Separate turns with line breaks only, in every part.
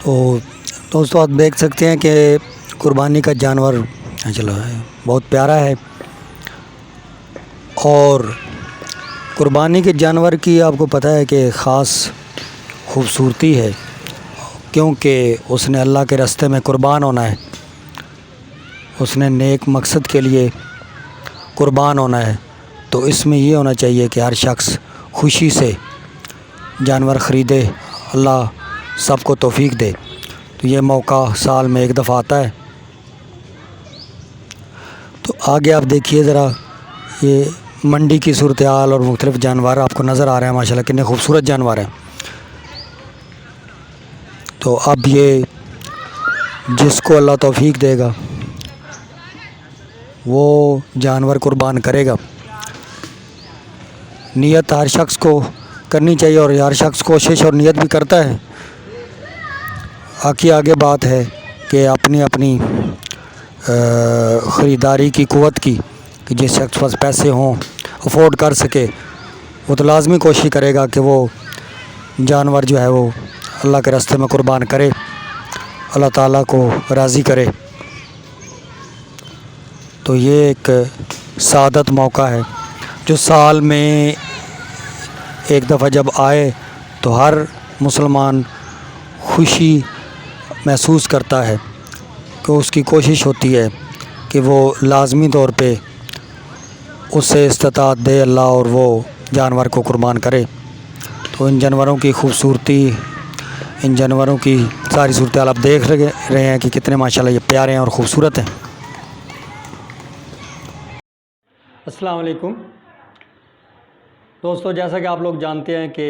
तो दोस्तों आप देख सकते हैं कि कुर्बानी का जानवर चलो है बहुत प्यारा है। और कुर्बानी के जानवर की आपको पता है कि ख़ास खूबसूरती है, क्योंकि उसने अल्लाह के रास्ते में कुर्बान होना है, उसने नेक मकसद के लिए कुर्बान होना है। तो इसमें ये होना चाहिए कि हर शख्स खुशी से जानवर ख़रीदे, अल्लाह सबको तौफीक दे। तो ये मौका साल में एक दफ़ा आता है। तो आगे आप देखिए ज़रा, ये मंडी की सूरत हाल और मुख्तलिफ़ जानवर आपको नज़र आ रहे हैं। माशाल्लाह कितने खूबसूरत जानवर हैं। तो अब ये जिसको अल्लाह तौफीक देगा वो जानवर कुर्बान करेगा। नियत हर शख्स को करनी चाहिए और हर शख्स कोशिश और नियत भी करता है। आगे बात है कि अपनी अपनी ख़रीदारी की क़ुव्वत की, कि जिस शख्स पास पैसे हों, अफोर्ड कर सके, वो तो लाजमी कोशिश करेगा कि वो जानवर जो है वो अल्लाह के रास्ते में कुर्बान करे, अल्लाह ताला को राज़ी करे। तो ये एक सादत मौका है जो साल में एक दफ़ा जब आए तो हर मुसलमान खुशी महसूस करता है, कि उसकी कोशिश होती है कि वो लाज़मी तौर पे उससे इस्तात दे अल्लाह और वो जानवर को कुर्बान करे। तो इन जानवरों की खूबसूरती, इन जानवरों की सारी सूरत हाल आप देख रहे हैं कि कितने माशाल्लाह ये प्यारे हैं और ख़ूबसूरत हैं।
अस्सलाम वालेकुम दोस्तों, जैसा कि आप लोग जानते हैं कि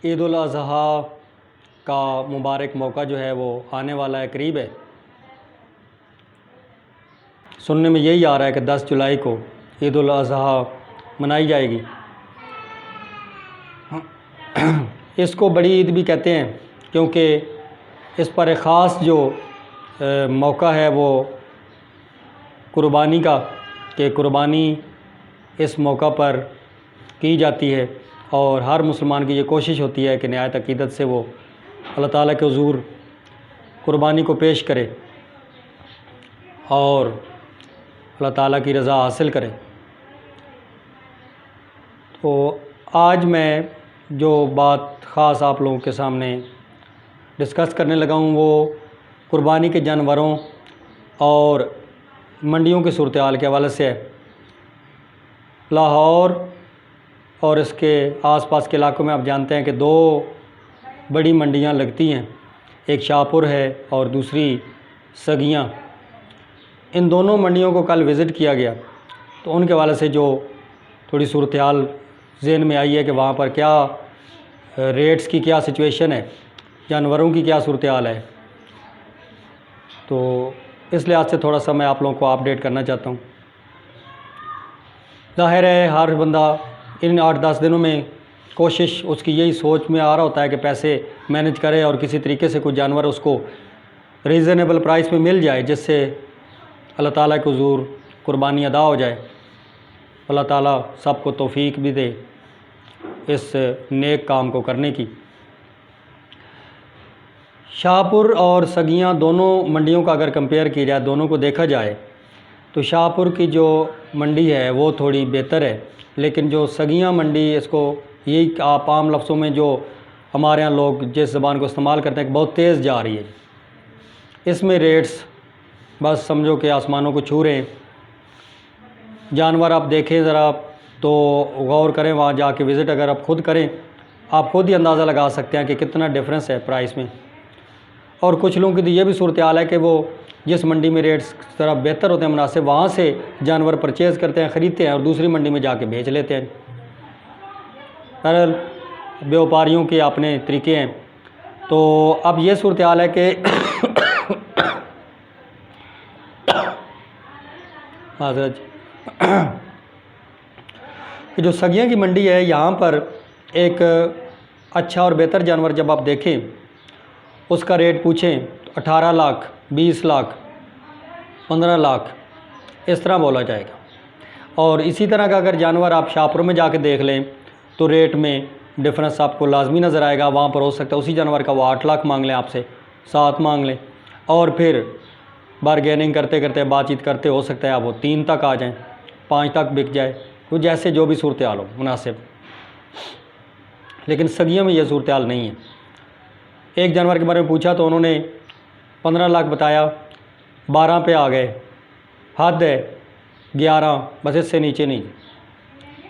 ईद उल अज़हा का मुबारक मौका जो है वो आने वाला है, करीब है। सुनने में यही आ रहा है कि 10 जुलाई को ईद उल अज़हा मनाई जाएगी। इसको बड़ी ईद भी कहते हैं, क्योंकि इस पर एक ख़ास जो मौका है वो कुर्बानी का, कि कुर्बानी इस मौका पर की जाती है। और हर मुसलमान की ये कोशिश होती है कि नहायत अक़ीदत से वो अल्लाह ताला के हुज़ूर कुर्बानी को पेश करे और अल्लाह ताला की रज़ा हासिल करे। तो आज मैं जो बात ख़ास आप लोगों के सामने डिस्कस करने लगा हूँ वो कुर्बानी के जानवरों और मंडियों की सूरत हाल के हवाले से है। लाहौर और इसके आसपास के इलाकों में आप जानते हैं कि 2 बड़ी मंडियां लगती हैं, एक शाहपुर है और दूसरी सगियां। इन दोनों मंडियों को कल विज़िट किया गया, तो उनके हवाले से जो थोड़ी सूरत हाल ज़हन में आई है कि वहाँ पर क्या रेट्स की क्या सिचुएशन है, जानवरों की क्या सूरत हाल है। तो इस लिहाज से थोड़ा सा मैं आप लोगों को अपडेट करना चाहता हूँ। ज़ाहिर है हर बंदा इन 8-10 दिनों में कोशिश उसकी यही सोच में आ रहा होता है कि पैसे मैनेज करे और किसी तरीके से कोई जानवर उसको रीज़नेबल प्राइस में मिल जाए, जिससे अल्लाह ताला के हुज़ूर कुर्बानी अदा हो जाए। अल्लाह ताला सबको तौफीक भी दे इस नेक काम को करने की। शाहपुर और सगियां दोनों मंडियों का अगर कंपेयर किया जाए, दोनों को देखा जाए, तो शाहपुर की जो मंडी है वो थोड़ी बेहतर है, लेकिन जो सगियां मंडी, इसको यही आप आम लफ्ज़ों में जो हमारे यहाँ लोग जिस ज़बान को इस्तेमाल करते हैं कि बहुत तेज़ जा रही है। इसमें रेट्स बस समझो कि आसमानों को छू रहे हैं। जानवर आप देखें ज़रा तो गौर करें, वहाँ जाके विज़िट अगर आप ख़ुद करें, आप ख़ुद ही अंदाज़ा लगा सकते हैं कि कितना डिफरेंस है प्राइस में। और कुछ लोगों की तो ये भी सूरत हाल है कि वो जिस मंडी में रेट्स ज़रा बेहतर होते हैं, मुनासिब, वहाँ से जानवर परचेज़ करते हैं, ख़रीदते हैं और दूसरी मंडी में जाके बेच लेते हैं। बहरहाल व्यापारियों के अपने तरीके हैं। तो अब ये सूरत हाल है कि माज़रत कि जो सगियां की मंडी है, यहाँ पर एक अच्छा और बेहतर जानवर जब आप देखें, उसका रेट पूछें तो 18 लाख, 20 लाख, 15 लाख इस तरह बोला जाएगा। और इसी तरह का अगर जानवर आप शाहपुर में जाके देख लें तो रेट में डिफरेंस आपको लाजमी नज़र आएगा। वहाँ पर हो सकता है उसी जानवर का वो 8 लाख मांग लें आपसे, 7 मांग लें और फिर बारगेनिंग करते करते बातचीत करते हो सकता है आप वो 3 तक आ जाएं, 5 तक बिक जाए, तो जैसे जो भी सूरत हाल हो मुनासिब। लेकिन सगियों में ये सूरत हाल नहीं है। एक जानवर के बारे में पूछा तो उन्होंने 15 लाख बताया, 12 पे आ गए, हद है 11, बस इससे नीचे नहीं।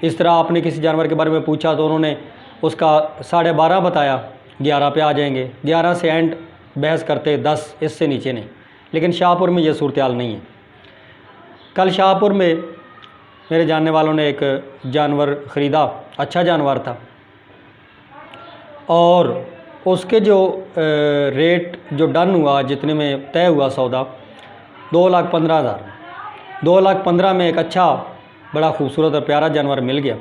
इस तरह आपने किसी जानवर के बारे में पूछा तो उन्होंने उसका 12.5 बताया, 11 पे आ जाएंगे, 11 से एंड बहस करते 10, इससे नीचे नहीं। लेकिन शाहपुर में ये सूरत हाल नहीं है। कल शाहपुर में मेरे जानने वालों ने एक जानवर ख़रीदा, अच्छा जानवर था, और उसके जो रेट जो डन हुआ, जितने में तय हुआ सौदा, 2,15,000। 2,15,000 में एक अच्छा बड़ा खूबसूरत और प्यारा जानवर मिल गया।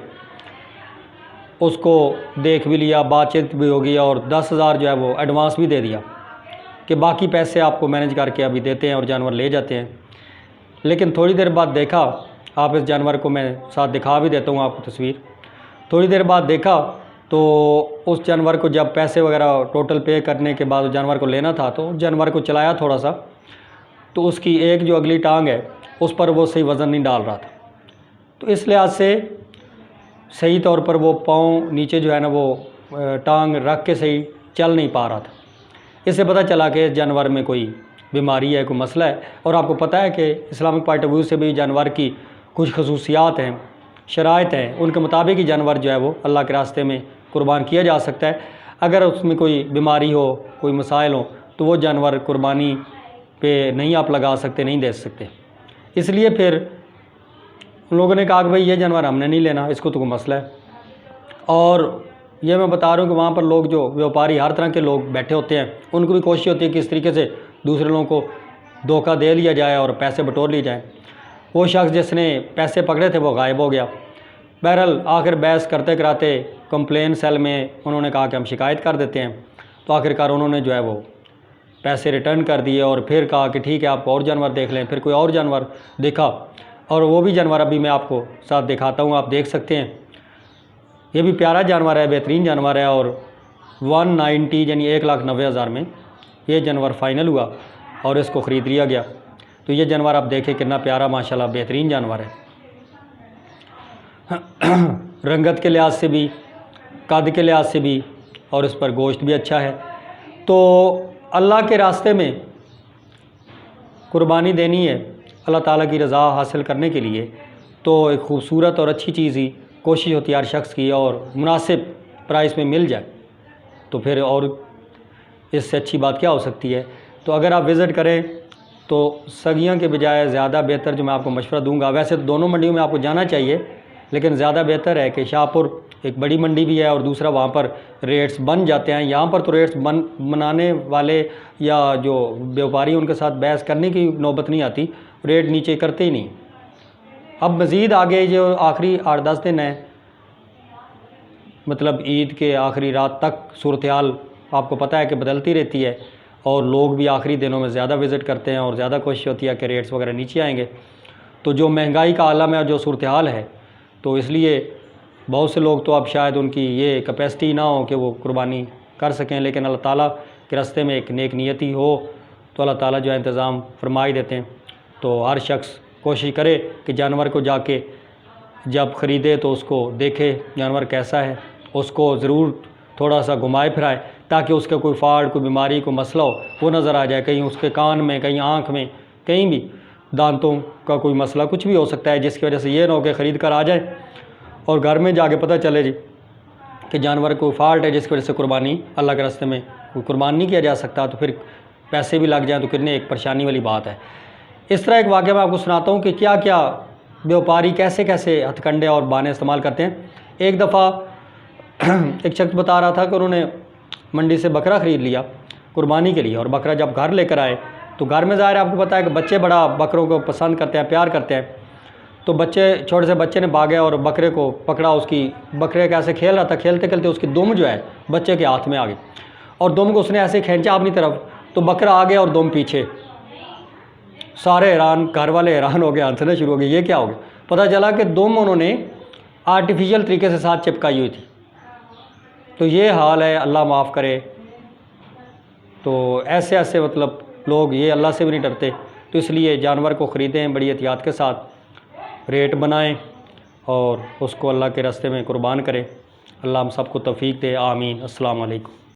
उसको देख भी लिया, बातचीत भी होगी, और 10,000 जो है वो एडवांस भी दे दिया कि बाकी पैसे आपको मैनेज करके अभी देते हैं और जानवर ले जाते हैं। लेकिन थोड़ी देर बाद देखा, आप इस जानवर को मैं साथ दिखा भी देता हूँ आपको तस्वीर। थोड़ी देर बाद देखा तो उस जानवर को जब पैसे वगैरह टोटल पे करने के बाद उस जानवर को लेना था, तो उस जानवर को चलाया थोड़ा सा, तो उसकी एक जो अगली टांग है उस पर वो सही वज़न नहीं डाल रहा था। तो इस लिहाज से सही तौर पर वो पाँव नीचे जो है ना वो टांग रख के सही चल नहीं पा रहा था। इससे पता चला कि इस जानवर में कोई बीमारी है, कोई मसला है। और आपको पता है कि इस्लामिक पॉइंट ऑफ व्यू से भी जानवर की कुछ खसूसियात हैं, शराइत हैं, उनके मुताबिक ही जानवर जो है वो अल्लाह के रास्ते में कुर्बान किया जा सकता है। अगर उसमें कोई बीमारी हो, कोई मसाइल हो, तो वो जानवर कुर्बानी पे नहीं आप लगा सकते, नहीं दे सकते। इसलिए फिर उन लोगों ने कहा कि भाई ये जानवर हमने नहीं लेना, इसको तो कोई मसला है। और ये मैं बता रहा हूँ कि वहाँ पर लोग जो व्यापारी हर तरह के लोग बैठे होते हैं, उनको भी कोशिश होती है कि इस तरीके से दूसरे लोगों को धोखा दे लिया जाए और पैसे बटोर लिए जाए। वो शख्स जिसने पैसे पकड़े थे वो गायब हो गया। बहरहाल आखिर बहस करते कराते कंप्लेन सेल में उन्होंने कहा कि हम शिकायत कर देते हैं। तो आखिरकार उन्होंने जो है वो पैसे रिटर्न कर दिए और फिर कहा कि ठीक है आप और जानवर देख लें। फिर कोई और जानवर देखा, और वो भी जानवर अभी मैं आपको साथ दिखाता हूँ, आप देख सकते हैं। ये भी प्यारा जानवर है, बेहतरीन जानवर है, और 190 यानी 1,90,000 में ये जानवर फ़ाइनल हुआ और इसको ख़रीद लिया गया। तो ये जानवर आप देखें कितना प्यारा माशाल्लाह बेहतरीन जानवर है। रंगत के लिहाज से भी, कद के लिहाज से भी, और इस पर गोश्त भी अच्छा है। तो अल्लाह के रास्ते में कुर्बानी देनी है अल्लाह ताला की रज़ा हासिल करने के लिए, तो एक ख़ूबसूरत और अच्छी चीज़ ही कोशिश होती है हर शख्स की, और मुनासिब प्राइस में मिल जाए तो फिर और इससे अच्छी बात क्या हो सकती है। तो अगर आप विज़िट करें तो सगियां के बजाय ज़्यादा बेहतर जो मैं आपको मशवरा दूंगा, वैसे तो दोनों मंडियों में आपको जाना चाहिए, लेकिन ज़्यादा बेहतर है कि शाहपुर एक बड़ी मंडी भी है और दूसरा वहाँ पर रेट्स बन जाते हैं। यहाँ पर तो रेट्स बनाने वाले या जो व्यापारी उनके साथ बहस करने की नौबत नहीं आती, रेट नीचे करते ही नहीं। अब मज़ीद आगे जो आखिरी 8-10 दिन है, मतलब ईद के आखिरी रात तक सूरत हाल आपको पता है कि बदलती रहती है, और लोग भी आखिरी दिनों में ज़्यादा विज़िट करते हैं और ज़्यादा कोशिश होती है कि रेट्स वगैरह नीचे आएंगे। तो जो महंगाई का आलम है और जो सूरत हाल है, तो इसलिए बहुत से लोग तो अब शायद उनकी ये कैपेसिटी ना हो कि वो कुर्बानी कर सकें, लेकिन अल्लाह ताला के रास्ते में एक नेक नियति हो तो अल्लाह ताला जो है इंतज़ाम फरमाई देते हैं। तो हर शख्स कोशिश करे कि जानवर को जाके जब ख़रीदे तो उसको देखे जानवर कैसा है, उसको ज़रूर थोड़ा सा घुमाए फिराए ताकि उसका कोई फाड़, कोई बीमारी, कोई मसला हो वो नज़र आ जाए। कहीं उसके कान में, कहीं आँख में, कहीं भी दांतों का कोई मसला कुछ भी हो सकता है, जिसकी वजह से ये ना हो कि ख़रीद कर आ जाए और घर में जाके पता चले जी कि जानवर को फाल्ट है जिसकी वजह से कुर्बानी अल्लाह के रास्ते में कोई कुर्बान नहीं किया जा सकता, तो फिर पैसे भी लग जाएँ तो कितने एक परेशानी वाली बात है। इस तरह एक वाक़या मैं आपको सुनाता हूँ कि क्या क्या व्यापारी कैसे कैसे हथकंडे और बहाने इस्तेमाल करते हैं। एक दफ़ा एक शख्स बता रहा था कि उन्होंने मंडी से बकरा ख़रीद लिया कुर्बानी के लिए, और बकरा जब घर लेकर आए तो घर में ज़ाहिर है आपको पता है कि बच्चे बड़ा बकरों को पसंद करते हैं, प्यार करते हैं। तो बच्चे, छोटे से बच्चे ने भागे और बकरे को पकड़ा, उसकी बकरे कैसे खेल रहा था, खेलते खेलते उसकी दुम जो है बच्चे के हाथ में आ गई और दुम को उसने ऐसे खींचा अपनी तरफ, तो बकरा आगे और दुम पीछे। सारे हैरान, घर वाले हैरान हो गए, हंसने शुरू हो गए, ये क्या हो गया। पता चला कि दुम उन्होंने आर्टिफिशियल तरीके से साथ चिपकाई हुई थी। तो ये हाल है, अल्लाह माफ़ करे। तो ऐसे ऐसे मतलब लोग ये अल्लाह से भी नहीं डरते। तो इसलिए जानवर को ख़रीदें बड़ी एहतियात के साथ, रेट बनाएं और उसको अल्लाह के रास्ते में कुर्बान करें। अल्लाह हम सबको तौफीक दे, आमीन। अस्सलाम वालेकुम।